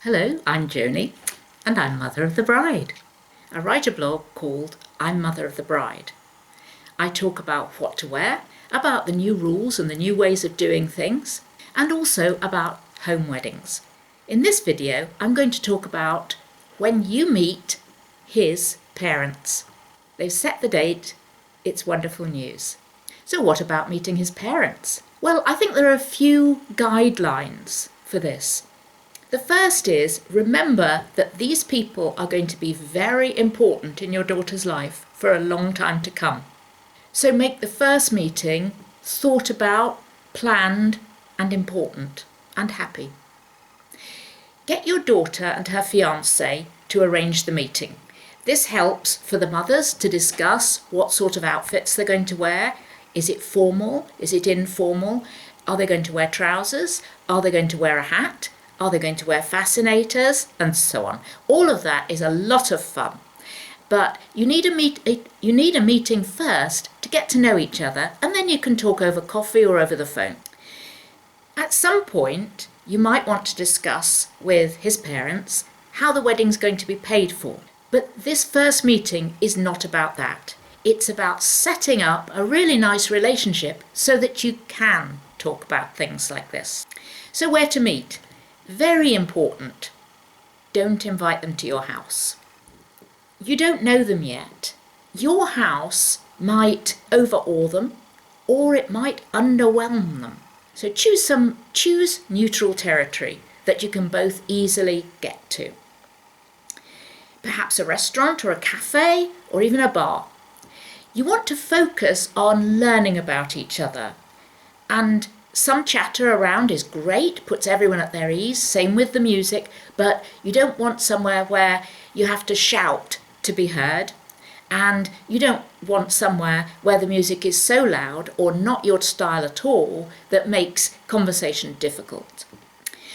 Hello, I'm Joni, and I'm Mother of the Bride. I write a blog called I'm Mother of the Bride. I talk about what to wear, about the new rules and the new ways of doing things, and also about home weddings. In this video, I'm going to talk about when you meet his parents. They've set the date. It's wonderful news. So what about meeting his parents? Well, I think there are a few guidelines for this. The first is, remember that these people are going to be very important in your daughter's life for a long time to come. So make the first meeting thought about, planned, and important, and happy. Get your daughter and her fiancé to arrange the meeting. This helps for the mothers to discuss what sort of outfits they're going to wear. Is it formal? Is it informal? Are they going to wear trousers? Are they going to wear a hat? Are they going to wear fascinators? And so on. All of that is a lot of fun. But you need a meeting first to get to know each other, and then you can talk over coffee or over the phone. At some point, you might want to discuss with his parents how the wedding's going to be paid for. But this first meeting is not about that. It's about setting up a really nice relationship so that you can talk about things like this. So where to meet? Very important. Don't invite them to your house. You don't know them yet. Your house might overawe them, or it might underwhelm them. So choose neutral territory that you can both easily get to. Perhaps a restaurant or a cafe or even a bar. You want to focus on learning about each other, and some chatter around is great, puts everyone at their ease, same with the music, but you don't want somewhere where you have to shout to be heard, and you don't want somewhere where the music is so loud or not your style at all that makes conversation difficult.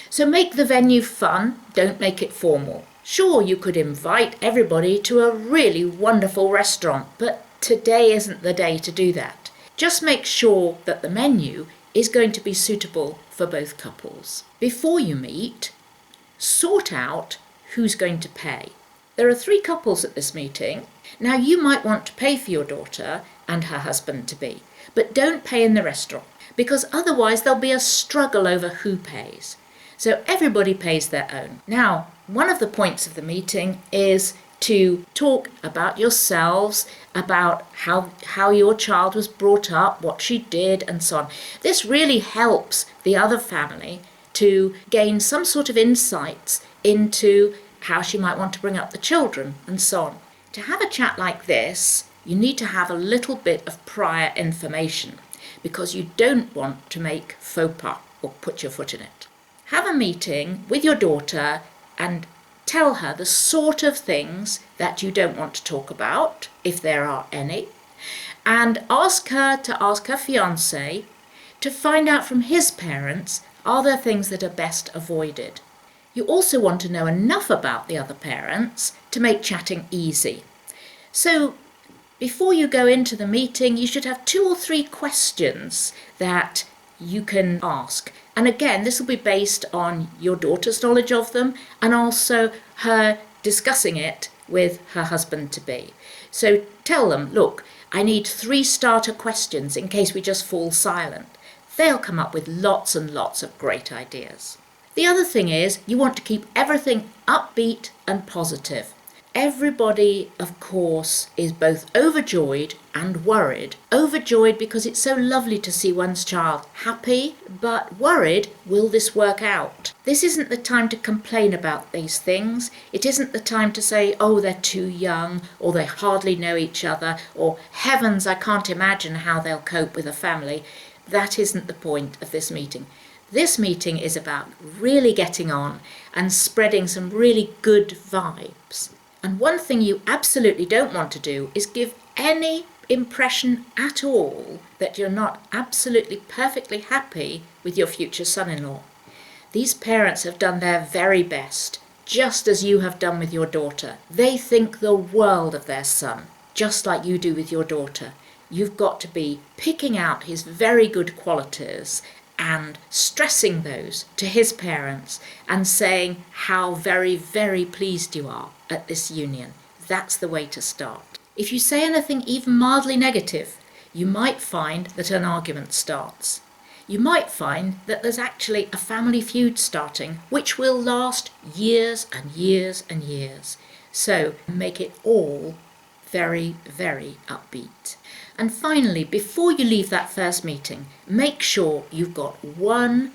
So make the venue fun, don't make it formal. Sure, you could invite everybody to a really wonderful restaurant, but today isn't the day to do that. Just make sure that the menu is going to be suitable for both couples. Before you meet, sort out who's going to pay. There are 3 couples at this meeting. Now you might want to pay for your daughter and her husband-to-be, but don't pay in the restaurant, because otherwise there'll be a struggle over who pays. So everybody pays their own. Now, one of the points of the meeting is to talk about yourselves, about how your child was brought up, what she did, and so on. This really helps the other family to gain some sort of insights into how she might want to bring up the children, and so on. To have a chat like this, you need to have a little bit of prior information, because you don't want to make faux pas or put your foot in it. Have a meeting with your daughter and tell her the sort of things that you don't want to talk about, if there are any, and ask her fiancé to find out from his parents, are there things that are best avoided. You also want to know enough about the other parents to make chatting easy. So before you go into the meeting, you should have 2 or 3 questions that you can ask. And again, this will be based on your daughter's knowledge of them and also her discussing it with her husband-to-be. So tell them, look, I need 3 starter questions in case we just fall silent. They'll come up with lots and lots of great ideas. The other thing is you want to keep everything upbeat and positive. Everybody, of course, is both overjoyed and worried. Overjoyed because it's so lovely to see one's child happy, but worried, will this work out? This isn't the time to complain about these things. It isn't the time to say, oh, they're too young, or they hardly know each other, or heavens, I can't imagine how they'll cope with a family. That isn't the point of this meeting. This meeting is about really getting on and spreading some really good vibes. And one thing you absolutely don't want to do is give any impression at all that you're not absolutely perfectly happy with your future son-in-law. These parents have done their very best, just as you have done with your daughter. They think the world of their son, just like you do with your daughter. You've got to be picking out his very good qualities and stressing those to his parents and saying how very, very pleased you are at this union. That's the way to start. If you say anything even mildly negative, you might find that an argument starts. You might find that there's actually a family feud starting, which will last years and years and years. So make it all very, very upbeat. And finally, before you leave that first meeting, make sure you've got one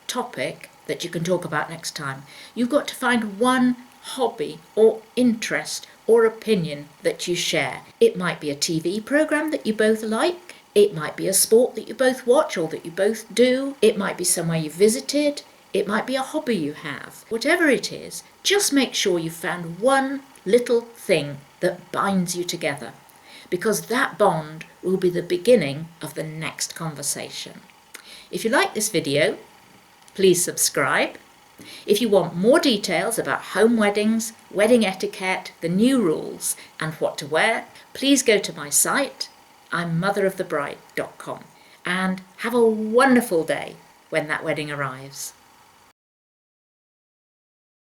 topic that you can talk about next time. You've got to find one hobby or interest or opinion that you share. It might be a TV program that you both like. It might be a sport that you both watch or that you both do. It might be somewhere you visited. It might be a hobby you have. Whatever it is, just make sure you found one little thing that binds you together, because that bond will be the beginning of the next conversation. If you like this video, please subscribe. If you want more details about home weddings, wedding etiquette, the new rules and what to wear, please go to my site, I'mMotherOfTheBride.com, and have a wonderful day when that wedding arrives.